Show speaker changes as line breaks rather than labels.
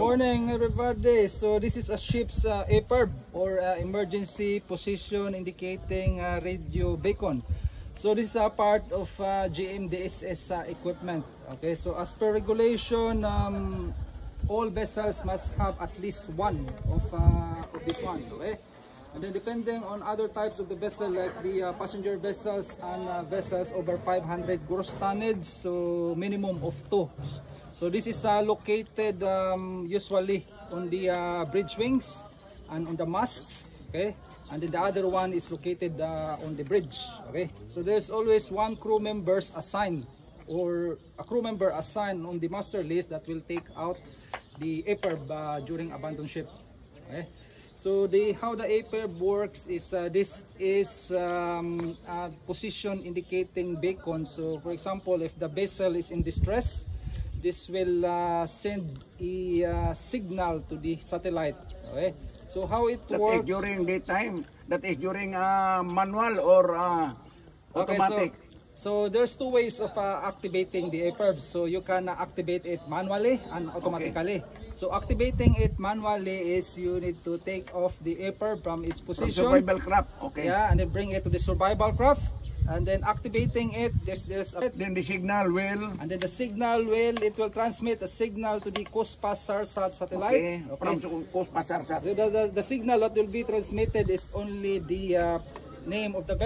morning, everybody. So this is a ship's APIRB or emergency position indicating radio beacon. So this is a part of GMDSS equipment. Okay, so as per regulation, all vessels must have at least one of this one. Okay, and then depending on other types of the vessel, like the passenger vessels and vessels over 500 gross tonnage, so minimum of 2. So this is located usually on the bridge wings and on the masts, okay, and then the other one is located on the bridge. Okay, so there's always one crew members assigned, or a crew member assigned on the master list that will take out the APIRB during abandon ship. Okay, so how the APIRB works is this is a position indicating beacon. So for example, if the vessel is in distress, this will send a signal to the satellite. Okay, so how it works?
That is during daytime. That is during manual or automatic.
Okay, so there's two ways of activating the APIRB. So you can activate it manually and automatically. Okay. So activating it manually is you need to take off the APIRB from its position.
From survival craft. Okay.
Yeah, and then bring it to the survival craft. And then activating it,
then the signal will,
and then the signal will, it will transmit a signal to the COSPAS-SARSAT satellite.
Okay. From COSPAS-SARSAT.
So the signal that will be transmitted is only the name of the vessel.